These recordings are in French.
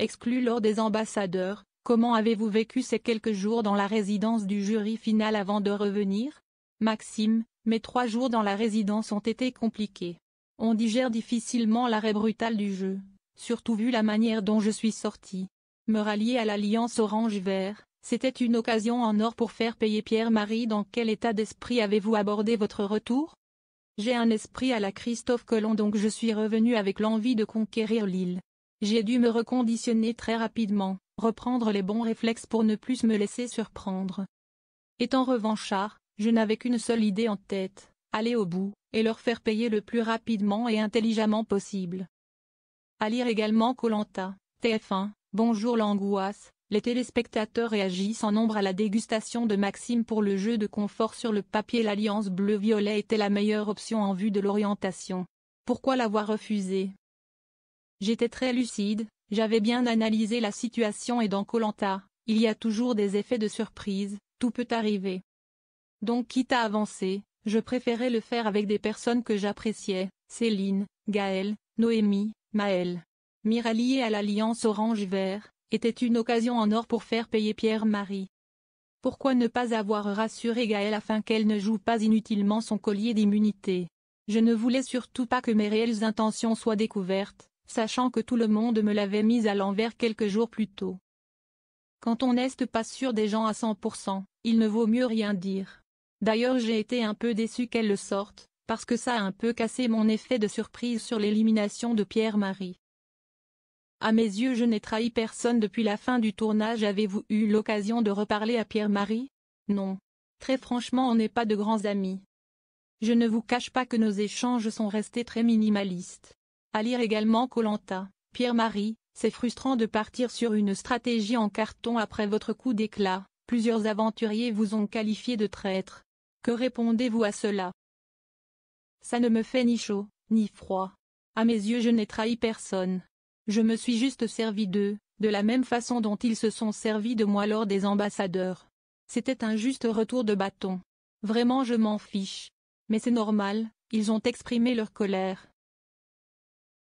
exclu lors des ambassadeurs, comment avez-vous vécu ces quelques jours dans la résidence du jury final avant de revenir? Maxime, mes 3 jours dans la résidence ont été compliqués. On digère difficilement l'arrêt brutal du jeu, surtout vu la manière dont je suis sorti. Me rallier à l'Alliance Orange-Vert, c'était une occasion en or pour faire payer Pierre-Marie. Dans quel état d'esprit avez-vous abordé votre retour? J'ai un esprit à la Christophe Colomb, donc je suis revenu avec l'envie de conquérir l'île. J'ai dû me reconditionner très rapidement, reprendre les bons réflexes pour ne plus me laisser surprendre. Étant revanchard, je n'avais qu'une seule idée en tête, aller au bout, et leur faire payer le plus rapidement et intelligemment possible. À lire également Koh-Lanta, TF1, bonjour l'angoisse, les téléspectateurs réagissent en nombre à la dégustation de Maxime pour le jeu de confort. Sur le papier, l'alliance bleu-violet était la meilleure option en vue de l'orientation. Pourquoi l'avoir refusé? J'étais très lucide, j'avais bien analysé la situation et dans Koh-Lanta, il y a toujours des effets de surprise, tout peut arriver. Donc quitte à avancer, je préférais le faire avec des personnes que j'appréciais, Céline, Gaël, Noémie, Maëlle. M'y rallier à l'Alliance Orange-Vert était une occasion en or pour faire payer Pierre-Marie. Pourquoi ne pas avoir rassuré Gaëlle afin qu'elle ne joue pas inutilement son collier d'immunité? Je ne voulais surtout pas que mes réelles intentions soient découvertes, sachant que tout le monde me l'avait mise à l'envers quelques jours plus tôt. Quand on n'est pas sûr des gens à 100%, il ne vaut mieux rien dire. D'ailleurs j'ai été un peu déçu qu'elle le sorte, parce que ça a un peu cassé mon effet de surprise sur l'élimination de Pierre-Marie. À mes yeux je n'ai trahi personne depuis la fin du tournage. Avez-vous eu l'occasion de reparler à Pierre-Marie? Non. Très franchement on n'est pas de grands amis. Je ne vous cache pas que nos échanges sont restés très minimalistes. À lire également Koh-Lanta, Pierre-Marie, c'est frustrant de partir sur une stratégie en carton après votre coup d'éclat, plusieurs aventuriers vous ont qualifié de traître. Que répondez-vous à cela? Ça ne me fait ni chaud, ni froid. À mes yeux je n'ai trahi personne. Je me suis juste servi d'eux, de la même façon dont ils se sont servis de moi lors des ambassadeurs. C'était un juste retour de bâton. Vraiment je m'en fiche. Mais c'est normal, ils ont exprimé leur colère.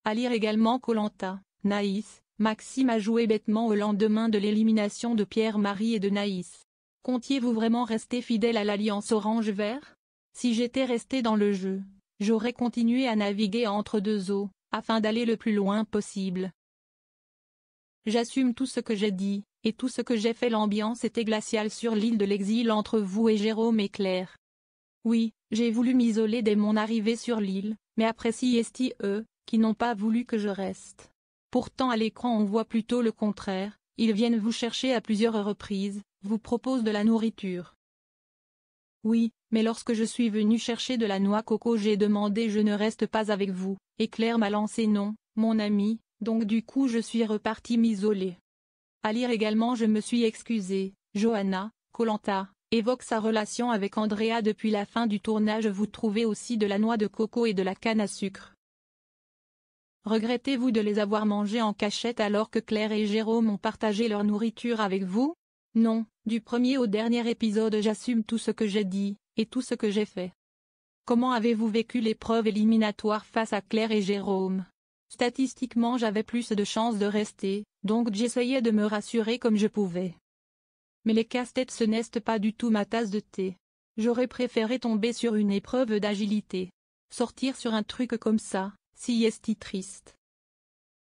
À lire également Koh-Lanta, Naïs, Maxime a joué bêtement au lendemain de l'élimination de Pierre-Marie et de Naïs. Comptiez-vous vraiment rester fidèle à l'Alliance Orange-Vert? Si j'étais resté dans le jeu, j'aurais continué à naviguer entre deux eaux, afin d'aller le plus loin possible. J'assume tout ce que j'ai dit, et tout ce que j'ai fait. L'ambiance était glaciale sur l'île de l'exil entre vous et Jérôme et Claire. Oui, j'ai voulu m'isoler dès mon arrivée sur l'île, mais appréciez eux, qui n'ont pas voulu que je reste. Pourtant à l'écran on voit plutôt le contraire, ils viennent vous chercher à plusieurs reprises, vous proposent de la nourriture. Oui, mais lorsque je suis venu chercher de la noix coco j'ai demandé je ne reste pas avec vous, et Claire m'a lancé non, mon ami, donc du coup je suis reparti m'isoler. À lire également je me suis excusé, Johanna, Koh-Lanta, évoque sa relation avec Andrea depuis la fin du tournage. Vous trouvez aussi de la noix de coco et de la canne à sucre. Regrettez-vous de les avoir mangés en cachette alors que Claire et Jérôme ont partagé leur nourriture avec vous? Non, du premier au dernier épisode j'assume tout ce que j'ai dit, et tout ce que j'ai fait. Comment avez-vous vécu l'épreuve éliminatoire face à Claire et Jérôme? Statistiquement j'avais plus de chances de rester, donc j'essayais de me rassurer comme je pouvais. Mais les casse-têtes ce n'est pas du tout ma tasse de thé. J'aurais préféré tomber sur une épreuve d'agilité. Sortir sur un truc comme ça, si est triste.